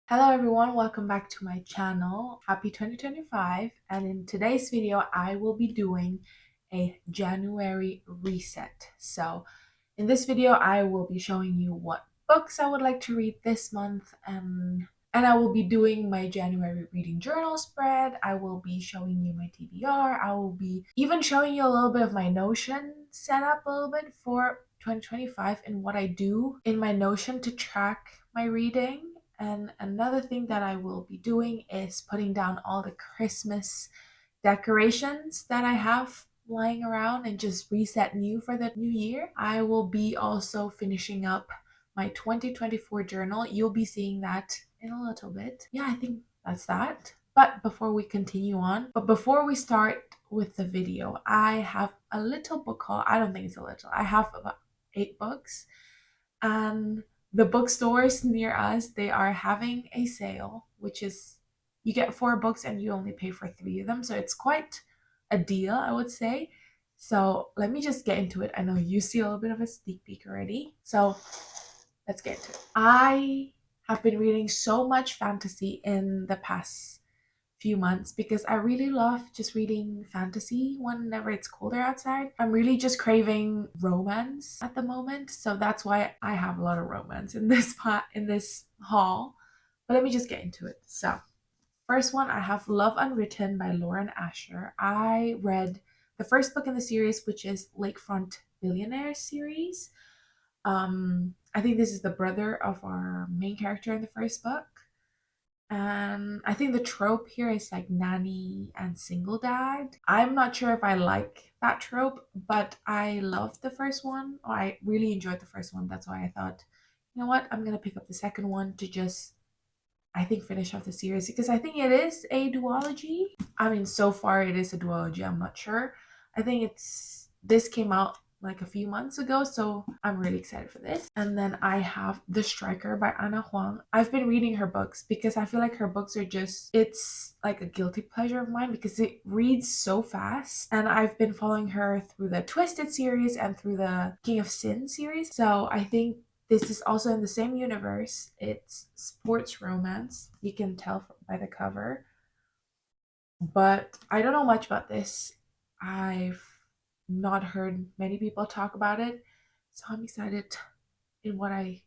Hello everyone, welcome back to my channel. Happy 2025, and in today's video I will be doing a January reset. So in this video I will be showing you what books I would like to read this month, and I will be doing my January reading journal spread. I will be showing you my TBR. I will be even showing you a little bit of my Notion setup a little bit for 2025 and what I do in my Notion to track my reading. And another thing that I will be doing is putting down all the Christmas decorations that I have lying around and just reset new for the new year. I will be also finishing up my 2024 journal. You'll be seeing that in a little bit. Yeah, I think that's that. But before we before we start with the video, I have a little book haul. I don't think it's a little. I have about 8 books, and the bookstores near us, they are having a sale, which is you get 4 books and you only pay for 3 of them. So it's quite a deal, I would say. So let me just get into it. I know you see a little bit of a sneak peek already. So let's get into it. I have been reading so much fantasy in the past few months because I really love just reading fantasy whenever it's colder outside. I'm really just craving romance at the moment, so that's why I have a lot of romance in this haul. But let me just get into it. So, first one, I have Love Unwritten by Lauren Asher. I read the first book in the series, which is Lakefront Billionaire series. I think this is the brother of our main character in the first book. And I think the trope here is like nanny and single dad. I'm not sure if I like that trope, but I loved the first one. Or I really enjoyed the first one. That's why I thought, you know what, I'm gonna pick up the second one to just, I think, finish off the series because I think it is a duology. I mean, so far it is a duology. I'm not sure. I think this came out like a few months ago, so I'm really excited for this. And then I have The Striker by Ana Huang. I've been reading her books because I feel like her books are just, it's like a guilty pleasure of mine because it reads so fast. And I've been following her through the Twisted series and through the King of Sin series. So I think this is also in the same universe. It's sports romance. You can tell by the cover. But I don't know much about this. I've not heard many people talk about it. So I'm excited in what I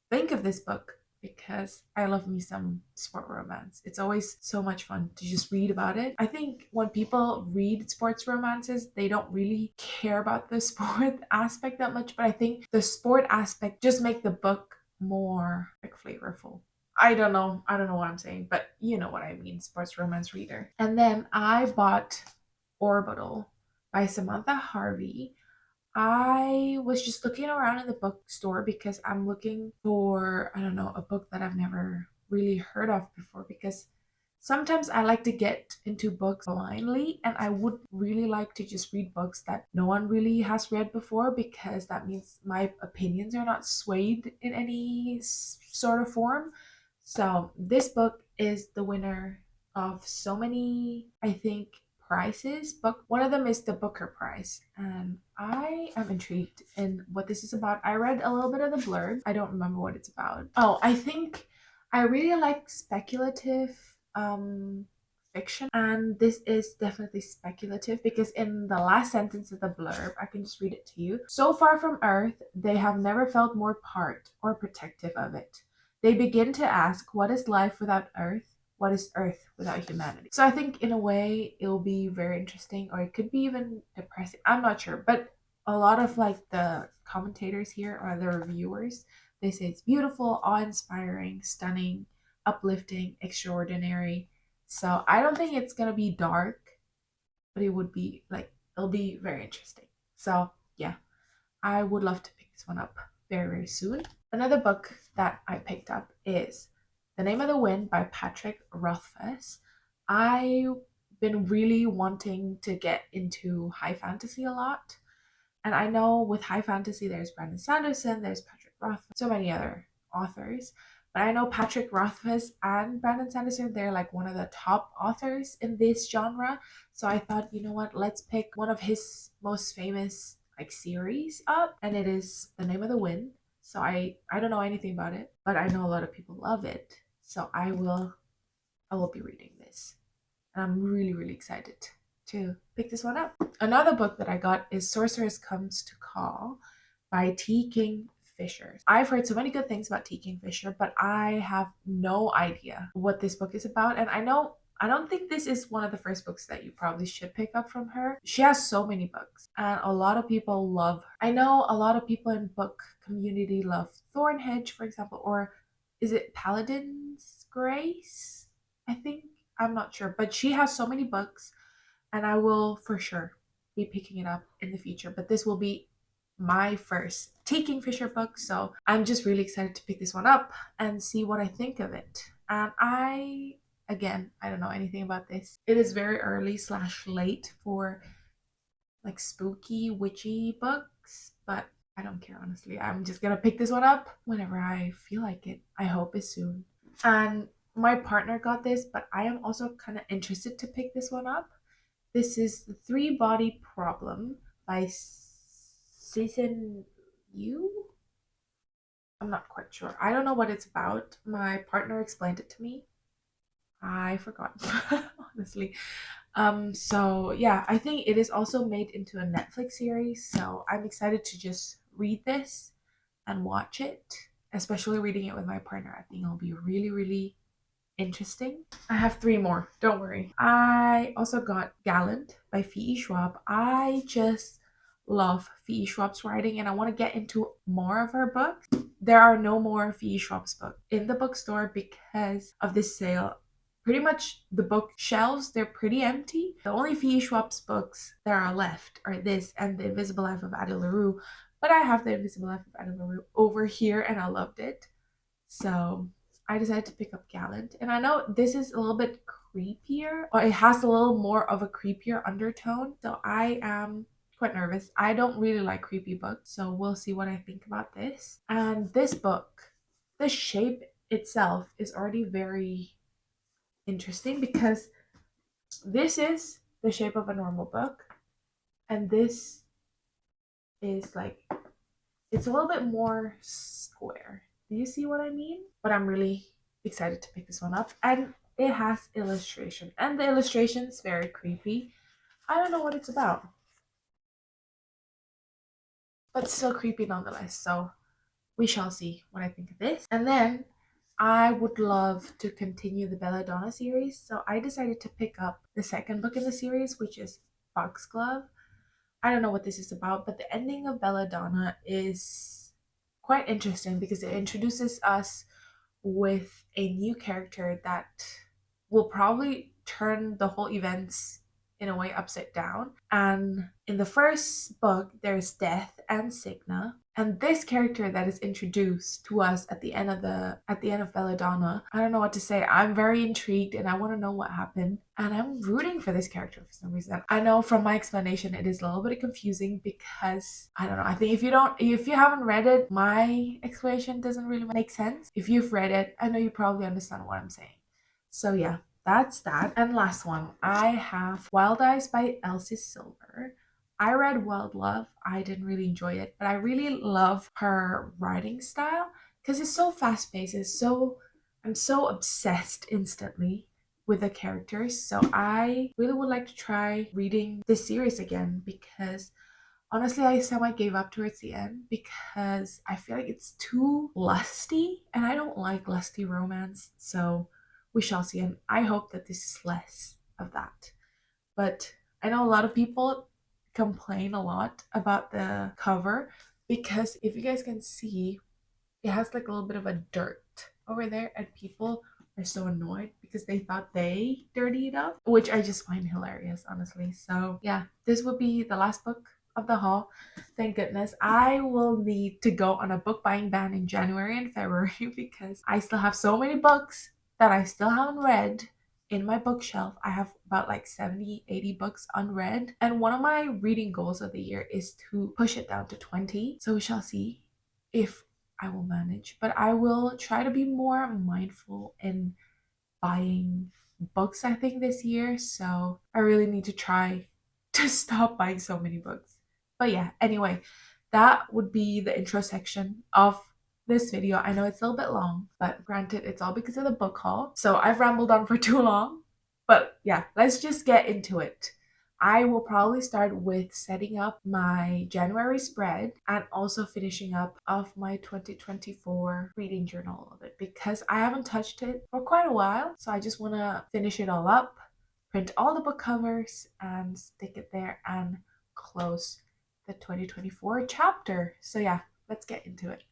think of this book because I love me some sport romance. It's always so much fun to just read about it. I think when people read sports romances, they don't really care about the sport aspect that much, but I think the sport aspect just make the book more like flavorful. I don't know what I'm saying, but you know what I mean, sports romance reader. And then I bought Orbital by Samantha Harvey. I was just looking around in the bookstore because I'm looking for, I don't know, a book that I've never really heard of before because sometimes I like to get into books blindly and I would really like to just read books that no one really has read before because that means my opinions are not swayed in any sort of form. So this book is the winner of so many, I think, prizes. Book one of them is the Booker Prize, and I am intrigued in what this is about. I read a little bit of the blurb. I don't remember what it's about. Oh, I think I really like speculative fiction, and this is definitely speculative because in the last sentence of the blurb, I can just read it to you. So far from Earth, they have never felt more part or protective of it. They begin to ask, what is life without Earth? What is Earth without humanity? So I think in a way it'll be very interesting, or it could be even depressing. I'm not sure, but a lot of like the commentators here or the reviewers, they say it's beautiful, awe-inspiring, stunning, uplifting, extraordinary. So I don't think it's gonna be dark, but it would be like it'll be very interesting. So yeah, I would love to pick this one up very, very soon. Another book that I picked up is The Name of the Wind by Patrick Rothfuss. I've been really wanting to get into high fantasy a lot. And I know with high fantasy, there's Brandon Sanderson, there's Patrick Rothfuss, so many other authors. But I know Patrick Rothfuss and Brandon Sanderson, they're like one of the top authors in this genre. So I thought, you know what, let's pick one of his most famous like series up, and it is The Name of the Wind. So I don't know anything about it, but I know a lot of people love it. So I will be reading this. And I'm really, really excited to pick this one up. Another book that I got is Sorceress Comes to Call by T. King Fisher. I've heard so many good things about T. King Fisher, but I have no idea what this book is about. And I don't think this is one of the first books that you probably should pick up from her. She has so many books and a lot of people love her. I know a lot of people in book community love Thornhedge, for example, or is it Paladin's Grace? I think. I'm not sure, but she has so many books and I will for sure be picking it up in the future. But this will be my first T. King Fisher book, so I'm just really excited to pick this one up and see what I think of it. And I don't know anything about this. It is very early / late for like spooky, witchy books, but I don't care honestly. I'm just gonna pick this one up whenever I feel like it. I hope it's soon. And my partner got this, but I am also kind of interested to pick this one up. This is The Three Body Problem by Cixin Yu. I'm not quite sure. I don't know what it's about. My partner explained it to me. I forgot, honestly. So yeah, I think it is also made into a Netflix series. So I'm excited to just read this and watch it, especially reading it with my partner. I think it'll be really, really interesting. I have 3 more, don't worry. I also got Gallant by V.E. Schwab. I just love V.E. Schwab's writing and I want to get into more of her books. There are no more V.E. Schwab's books in the bookstore because of this sale. Pretty much the bookshelves, they're pretty empty. The only V.E. Schwab's books that are left are this and The Invisible Life of Addie LaRue. But I have The Invisible Life of Addie LaRue over here and I loved it. So I decided to pick up Gallant. And I know this is a little bit creepier, or it has a little more of a creepier undertone. So I am quite nervous. I don't really like creepy books, so we'll see what I think about this. And this book, the shape itself is already very interesting because this is the shape of a normal book, and this is like, it's a little bit more square. Do you see what I mean? But I'm really excited to pick this one up. And it has illustration. And the illustration is very creepy. I don't know what it's about. But still creepy nonetheless. So we shall see what I think of this. And then I would love to continue the Belladonna series. So I decided to pick up the second book in the series, which is Foxglove. I don't know what this is about, but the ending of Belladonna is quite interesting because it introduces us with a new character that will probably turn the whole events in a way upside down. And in the first book, there's Death and Signa. And this character that is introduced to us at the end of Belladonna, I don't know what to say. I'm very intrigued and I want to know what happened. And I'm rooting for this character for some reason. I know from my explanation it is a little bit confusing because I don't know. I think if you haven't read it, my explanation doesn't really make sense. If you've read it, I know you probably understand what I'm saying. So yeah, that's that. And last one, I have Wild Eyes by Elsie Silver. I read Wild Love. I didn't really enjoy it, but I really love her writing style because it's so fast paced. I'm so obsessed instantly with the characters. So I really would like to try reading this series again because honestly, I semi gave up towards the end because I feel like it's too lusty and I don't like lusty romance. So we shall see. And I hope that this is less of that. But I know a lot of people complain a lot about the cover because if you guys can see, it has like a little bit of a dirt over there and people are so annoyed because they thought they dirtied it up, which I just find hilarious, honestly. So yeah, this will be the last book of the haul. Thank goodness. I will need to go on a book buying ban in January and February because I still have so many books that I still haven't read in my bookshelf. I have about like 70-80 books unread, and one of my reading goals of the year is to push it down to 20. So we shall see if I will manage, but I will try to be more mindful in buying books, I think, this year. So I really need to try to stop buying so many books. But yeah, anyway, that would be the intro section of this video. I know it's a little bit long, but granted, it's all because of the book haul. So I've rambled on for too long. But yeah, let's just get into it. I will probably start with setting up my January spread and also finishing up of my 2024 reading journal a little bit because I haven't touched it for quite a while. So I just want to finish it all up, print all the book covers and stick it there and close the 2024 chapter. So yeah, let's get into it.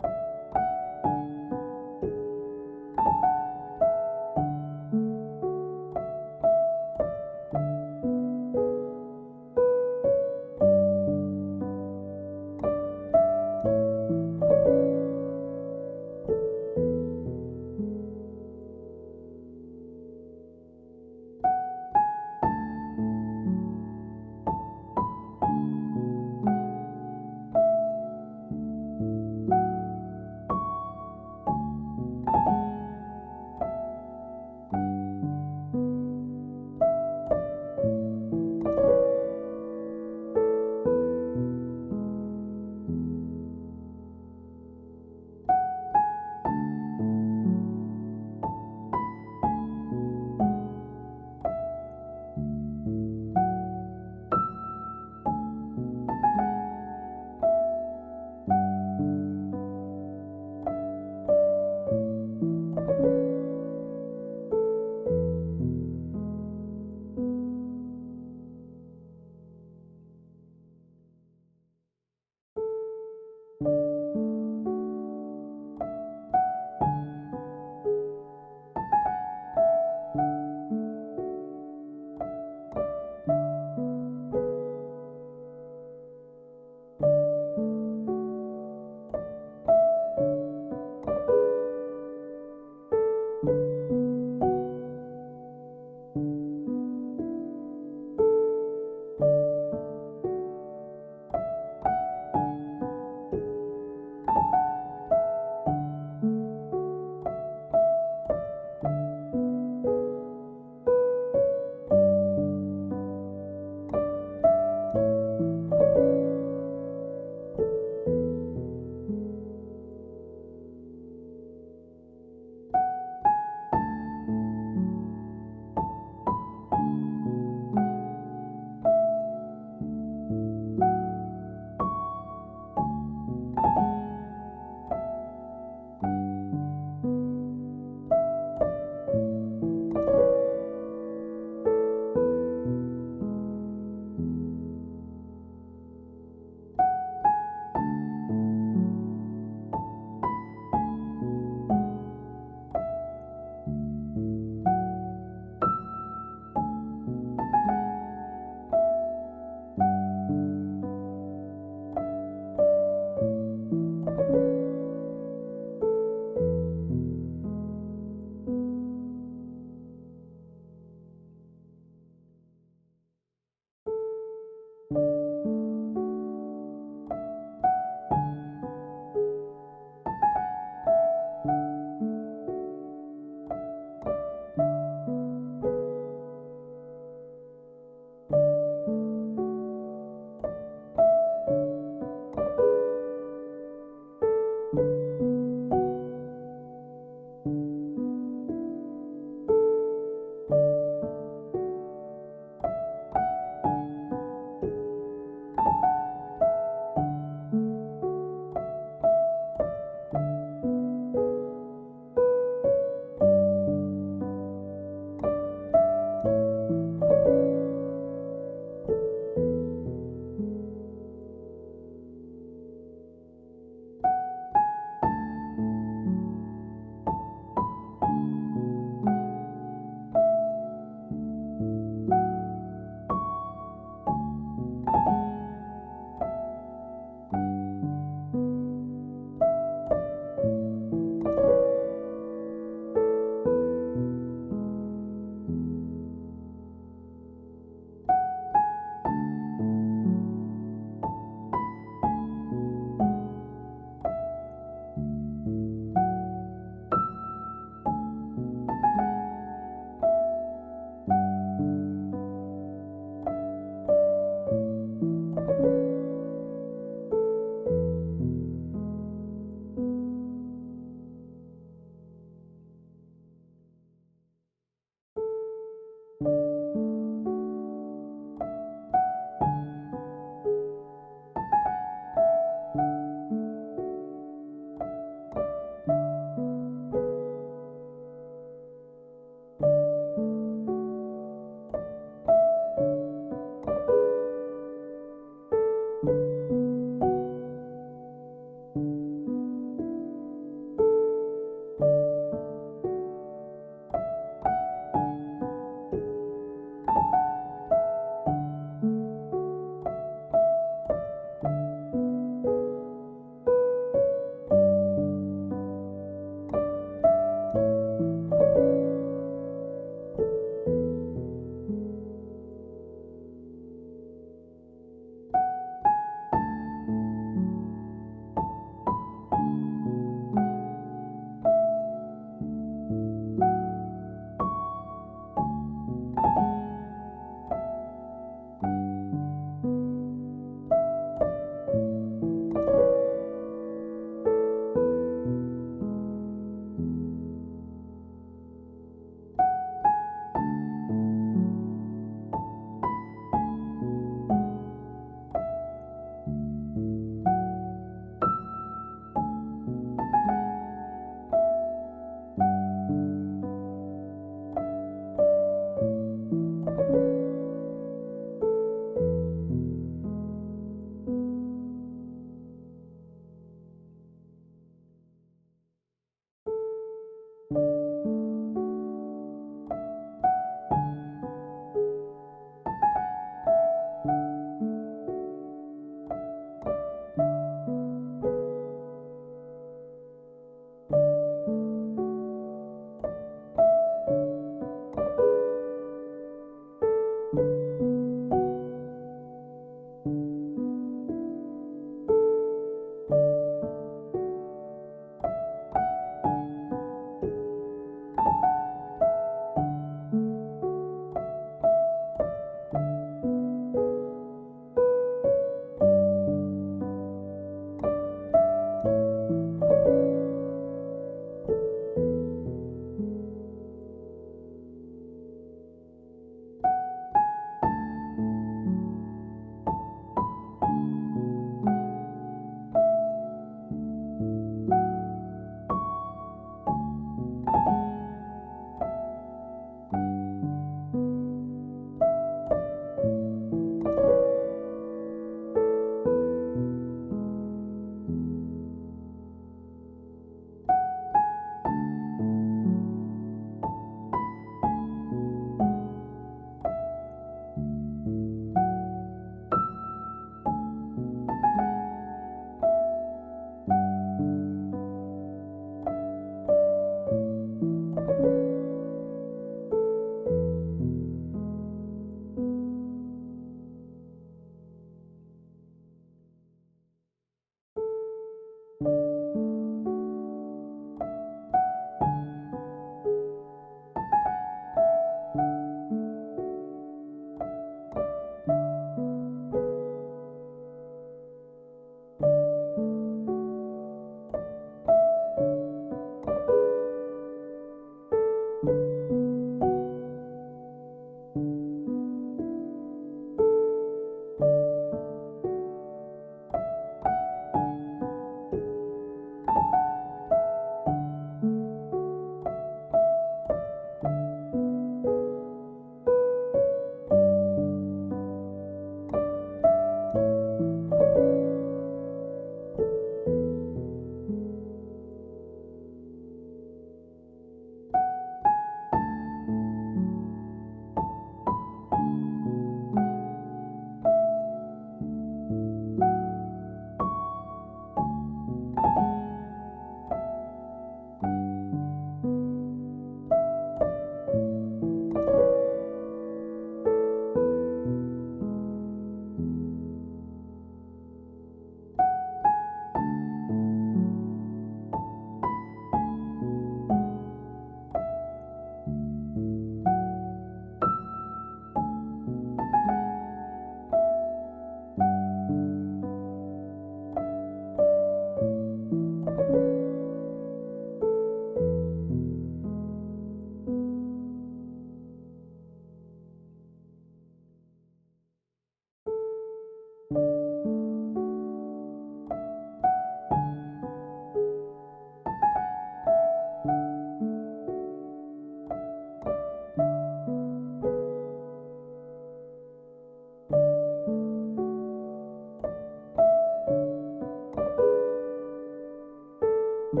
Now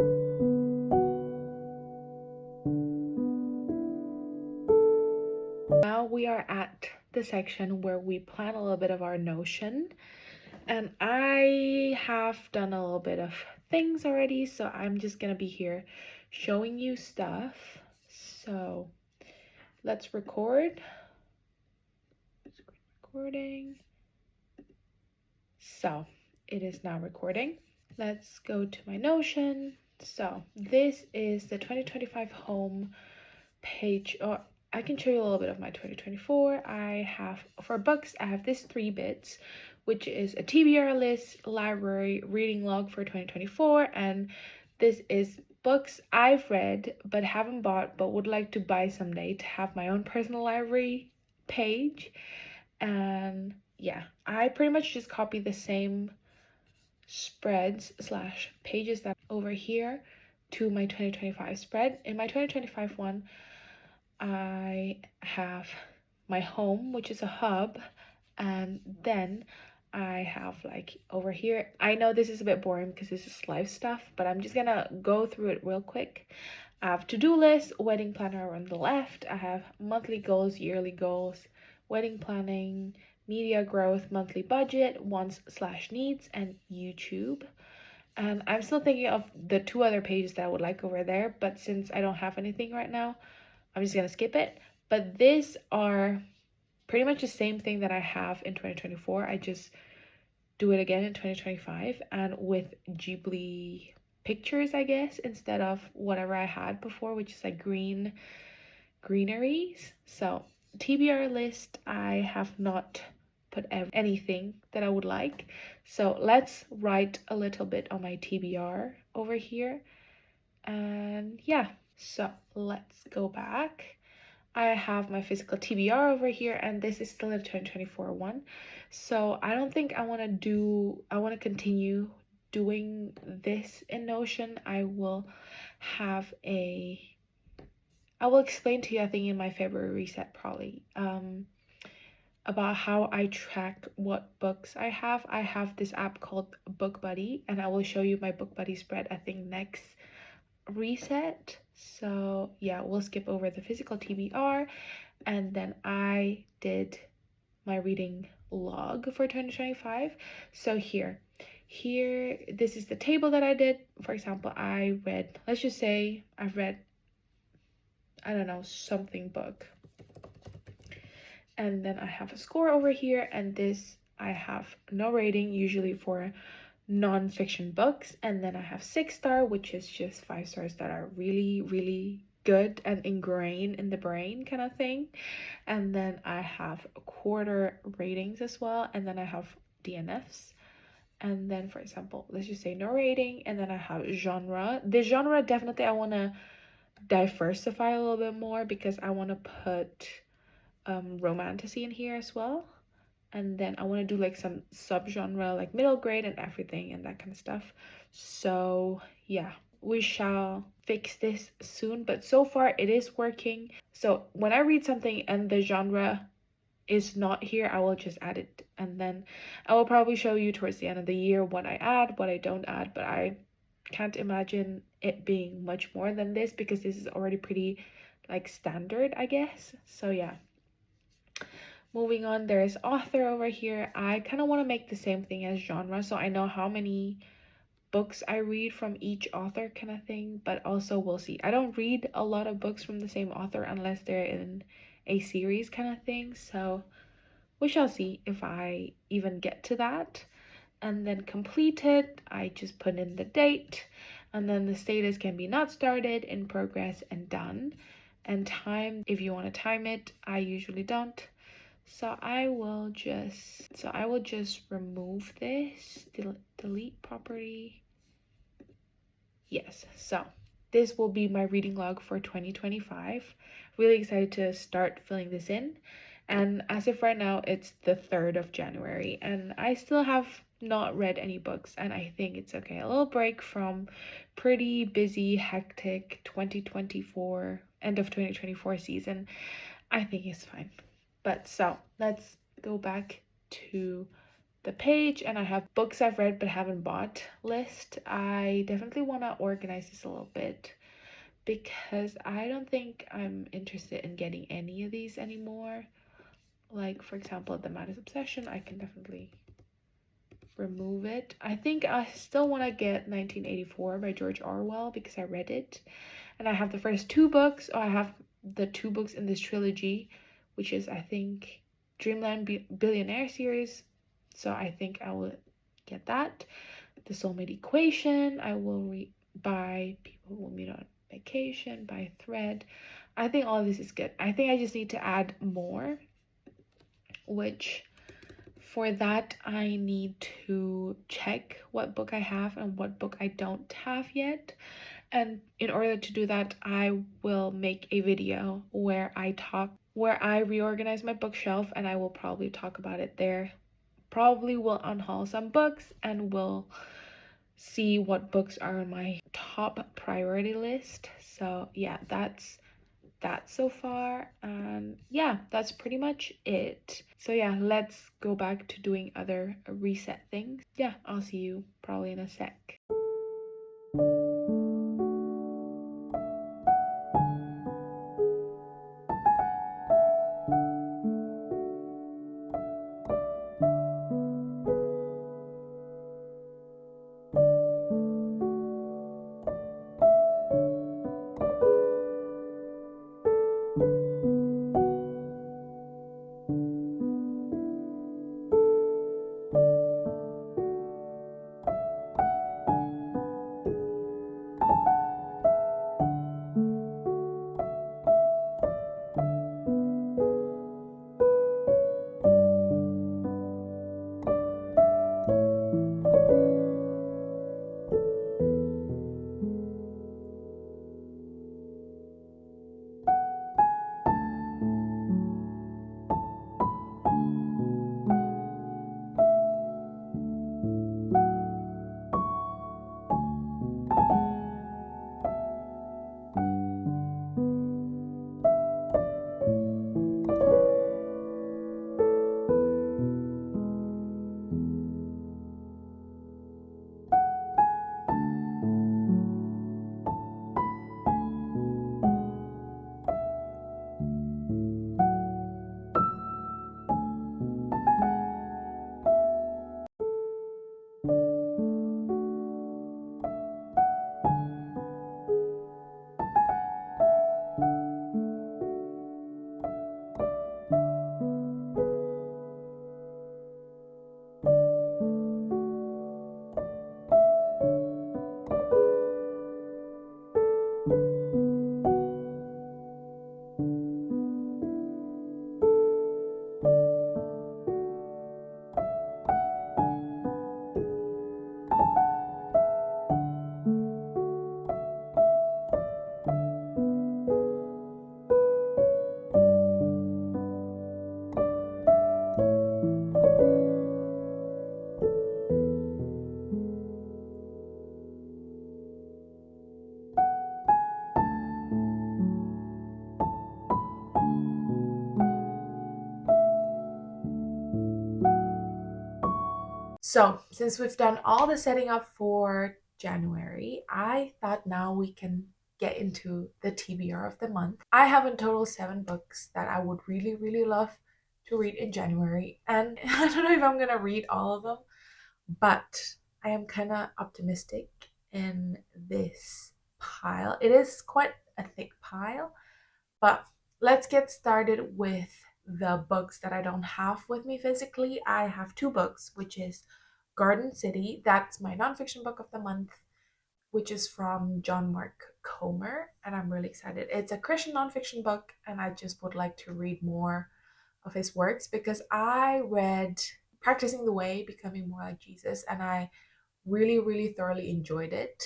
we are at the section where we plan a little bit of our Notion, and I have done a little bit of things already, so I'm just gonna be here showing you stuff. So let's record. Recording. So it is now recording. Let's go to my Notion. So this is the 2025 home page, or I can show you a little bit of my 2024. I have, for books, I have this 3 bits, which is a TBR list, library, reading log for 2024, and this is books I've read but haven't bought but would like to buy someday to have my own personal library page. And yeah, I pretty much just copy the same spreads slash pages that over here to my 2025 spread. In my 2025 one, I have my home, which is a hub, and then I have like over here, I know this is a bit boring because this is life stuff, but I'm just gonna go through it real quick. I have to-do list, wedding planner on the left. I have monthly goals, yearly goals, wedding planning, media growth, monthly budget, wants/needs, and YouTube. And I'm still thinking of the 2 other pages that I would like over there, but since I don't have anything right now, I'm just gonna skip it. But these are pretty much the same thing that I have in 2024. I just do it again in 2025 and with Ghibli pictures, I guess, instead of whatever I had before, which is like greeneries. So TBR list, I have not put anything that I would like. So let's write a little bit on my TBR over here. And yeah, so let's go back. I have my physical TBR over here, and this is still a 2024 one. So I don't think I want to continue doing this in Notion. I will explain to you, I think, in my February reset probably, about how I track what books I have. I have this app called BookBuddy, and I will show you my BookBuddy spread, I think, next reset. So yeah, we'll skip over the physical TBR, and then I did my reading log for 2025. So here this is the table that I did. For example, I read, let's just say I've read, I don't know, something book, and then I have a score over here, and this I have no rating, usually for non-fiction books, and then I have 6-star, which is just 5 stars that are really, really good and ingrained in the brain kind of thing. And then I have quarter ratings as well, and then I have DNFs. And then, for example, let's just say no rating, and then I have genre. The genre, definitely I want to diversify a little bit more because I want to put romantasy in here as well. And then I want to do like some subgenre, like middle grade and everything and that kind of stuff. So yeah, we shall fix this soon, but so far it is working. So when I read something and the genre is not here, I will just add it, and then I will probably show you towards the end of the year what I add, what I don't add, but I can't imagine it being much more than this because this is already pretty like standard, I guess. So yeah. Moving on, there's author over here. I kind of want to make the same thing as genre, so I know how many books I read from each author kind of thing, but also we'll see. I don't read a lot of books from the same author unless they're in a series kind of thing, so we shall see if I even get to that. And then completed, I just put in the date, and then the status can be not started, in progress, and done. And time, if you want to time it, I usually don't. So I will just remove this, delete property. Yes, so this will be my reading log for 2025. Really excited to start filling this in. And as of right now, it's the 3rd of January, and I still have not read any books, and I think it's okay. A little break from pretty busy, hectic 2024, end of 2024 season, I think it's fine. But so let's go back to the page, and I have books I've read but haven't bought list. I definitely want to organize this a little bit because I don't think I'm interested in getting any of these anymore. Like, for example, The Maddest Obsession, I can definitely remove it. I think I still want to get 1984 by George Orwell because I read it. And I have the first two books, or I have the two books in this trilogy, which is, I think, Dreamland Billionaire series. So I think I will get that. The Soulmate Equation, I will read by People Who Will Meet on Vacation, by Thread. I think all of this is good. I think I just need to add more, which for that I need to check what book I have and what book I don't have yet. And in order to do that, I will make a video where I reorganize my bookshelf, and I will probably talk about it there. Probably will unhaul some books and will see what books are on my top priority list. So yeah, that's that so far, and yeah, that's pretty much it. So yeah, let's go back to doing other reset things. Yeah, I'll see you probably in a sec. So, since we've done all the setting up for January, I thought now we can get into the TBR of the month. I have in total 7 books that I would really, really love to read in January. And I don't know if I'm gonna read all of them, but I am kind of optimistic in this pile. It is quite a thick pile, but let's get started with the books that I don't have with me physically. I have 2 books, which is Garden City. That's my nonfiction book of the month, which is from John Mark Comer, and I'm really excited. It's a Christian nonfiction book, and I just would like to read more of his works because I read Practicing the Way, Becoming More Like Jesus, and I really, really thoroughly enjoyed it.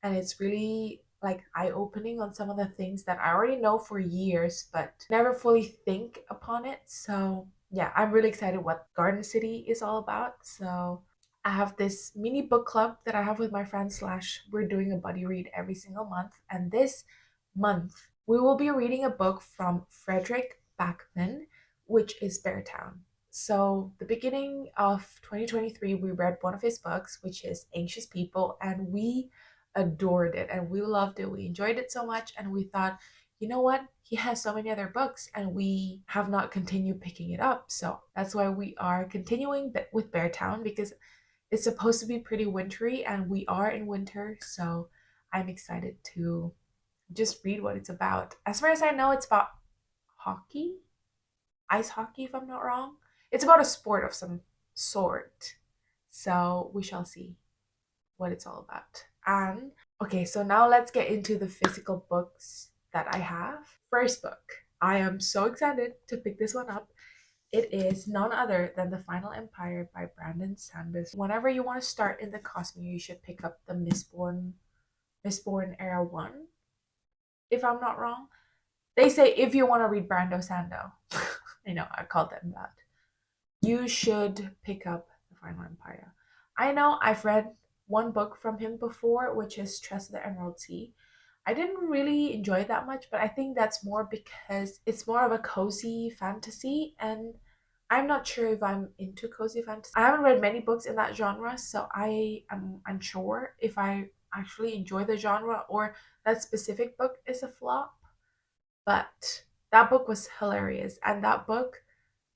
And it's really like eye-opening on some of the things that I already know for years but never fully think upon it. So yeah, I'm really excited what Garden City is all about. So I have this mini book club that I have with my friends slash we're doing a buddy read every single month. And this month we will be reading a book from Fredrik Backman, which is Beartown. So the beginning of 2023, we read one of his books, which is Anxious People, and we adored it and we loved it. We enjoyed it so much, and we thought, you know what? He has so many other books, and we have not continued picking it up. So that's why we are continuing with Beartown, because it's supposed to be pretty wintry, and we are in winter. So I'm excited to just read what it's about. As far as I know, it's about hockey, ice hockey, if I'm not wrong. It's about a sport of some sort. So we shall see what it's all about. And okay, so now let's get into the physical books that I have. First book. I am so excited to pick this one up. It is none other than The Final Empire by Brandon Sanderson. Whenever you want to start in the Cosmere, you should pick up the Mistborn Era 1, if I'm not wrong. They say if you want to read Brando Sando, I know I called them that, you should pick up The Final Empire. I know I've read one book from him before, which is Tress of the Emerald Sea. I didn't really enjoy it that much, but I think that's more because it's more of a cozy fantasy, and I'm not sure if I'm into cozy fantasy. I haven't read many books in that genre, so I am unsure if I actually enjoy the genre or that specific book is a flop. But that book was hilarious, and that book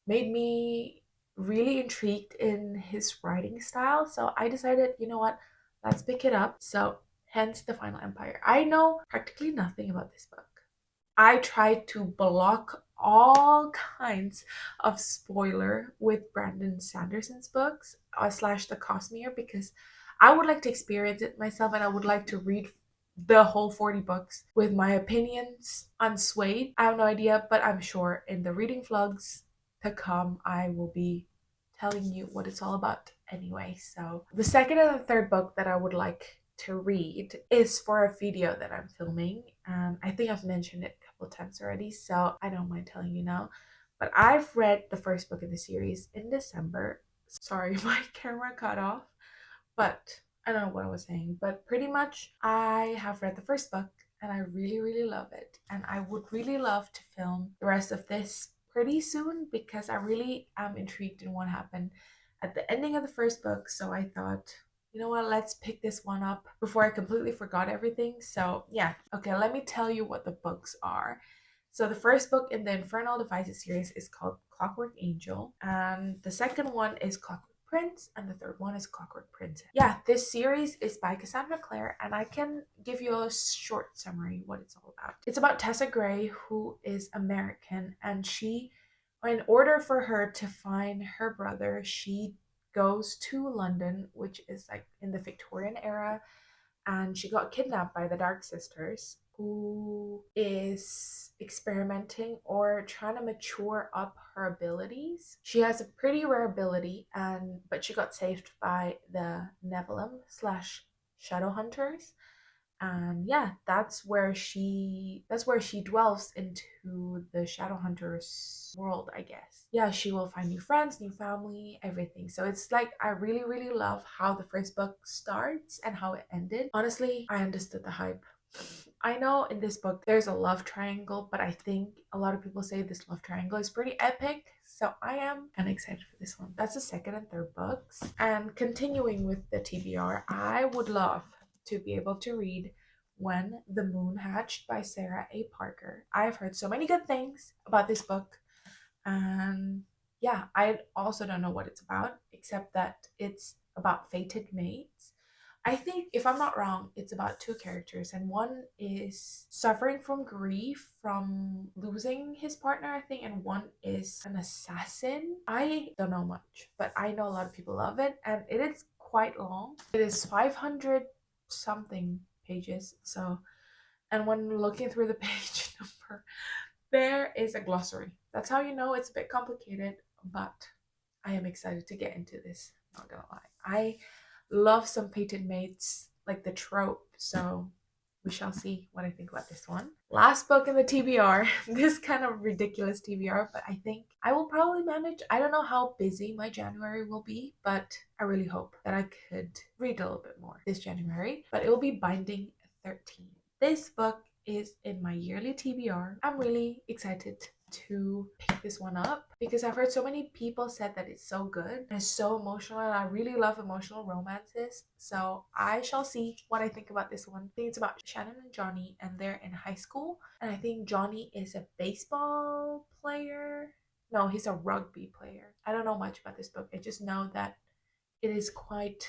made me really intrigued in his writing style. So I decided, you know what, let's pick it up. So hence The Final Empire. I know practically nothing about this book. I tried to block all kinds of spoiler with Brandon Sanderson's books slash the Cosmere, because I would like to experience it myself, and I would like to read the whole 40 books with my opinions unswayed. I have no idea, but I'm sure in the reading vlogs to come, I will be telling you what it's all about anyway. So the second and the third book that I would like to read is for a video that I'm filming. I think I've mentioned it a couple times already, so I don't mind telling you now. But I've read the first book in the series in December. Sorry, my camera cut off, but I don't know what I was saying. But pretty much, I have read the first book and I really, really love it. And I would really love to film the rest of this pretty soon, because I really am intrigued in what happened at the ending of the first book. So I thought, you know what, let's pick this one up before I completely forgot everything. So yeah, okay, let me tell you what the books are. So the first book in the Infernal Devices series is called Clockwork Angel, and the second one is Clockwork Prince, and the third one is Clockwork Princess. Yeah, this series is by Cassandra Clare, and I can give you a short summary what it's all about. It's about Tessa Gray, who is American, and in order for her to find her brother, she goes to London, which is like in the Victorian era, and she got kidnapped by the Dark Sisters, who is experimenting or trying to mature up her abilities. She has a pretty rare ability, but she got saved by the Nephilim slash Shadowhunters, and yeah, that's where she dwells into the Shadowhunters world, I guess. Yeah, she will find new friends, new family, everything. So it's like, I really, really love how the first book starts and how it ended. Honestly, I understood the hype. I know in this book there's a love triangle, but I think a lot of people say this love triangle is pretty epic, so I am kind of excited for this one. That's the second and third books. And continuing with the TBR, I would love to be able to read When the Moon Hatched by Sarah A. Parker. I've heard so many good things about this book, and yeah, I also don't know what it's about, except that it's about fated mates. I think, if I'm not wrong, it's about two characters, and one is suffering from grief from losing his partner, I think, and one is an assassin. I don't know much, but I know a lot of people love it, and it is quite long. It is 500 something pages. So, and when looking through the page number, there is a glossary. That's how you know it's a bit complicated, but I am excited to get into this. Not gonna lie. I love some fated mates, like the trope, so we shall see what I think about this one. Last book in the TBR. This kind of ridiculous TBR, but I think I will probably manage. I don't know how busy my January will be, but I really hope that I could read a little bit more this January. But it will be Binding 13. This book is in my yearly TBR. I'm really excited to pick this one up because I've heard so many people said that it's so good and it's so emotional, and I really love emotional romances. So I shall see what I think about this one. I think it's about Shannon and Johnny, and they're in high school, and I think Johnny is a baseball player. No, he's a rugby player. I don't know much about this book. I just know that it is quite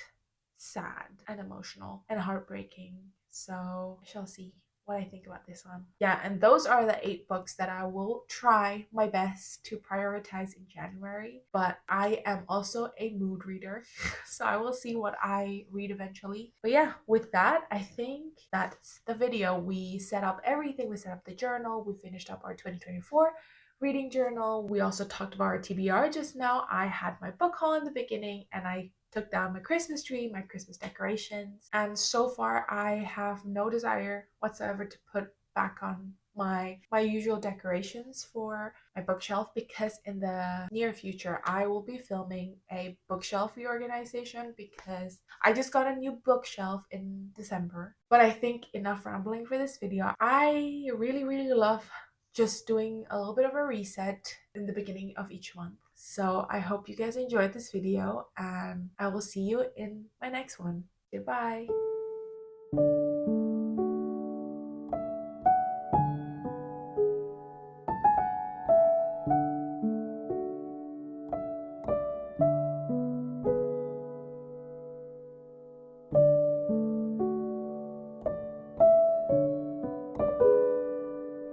sad and emotional and heartbreaking. So I shall see what I think about this one. Yeah, and those are the 8 books that I will try my best to prioritize in January. But I am also a mood reader, so I will see what I read eventually. But yeah, with that, I think that's the video. We set up everything. We set up the journal. We finished up our 2024 reading journal. We also talked about our TBR just now. I had my book haul in the beginning, and I took down my Christmas tree, my Christmas decorations, and so far I have no desire whatsoever to put back on my usual decorations for my bookshelf, because in the near future I will be filming a bookshelf reorganization because I just got a new bookshelf in December. But I think enough rambling for this video. I really love just doing a little bit of a reset in the beginning of each month. So I hope you guys enjoyed this video, and I will see you in my next one. Goodbye.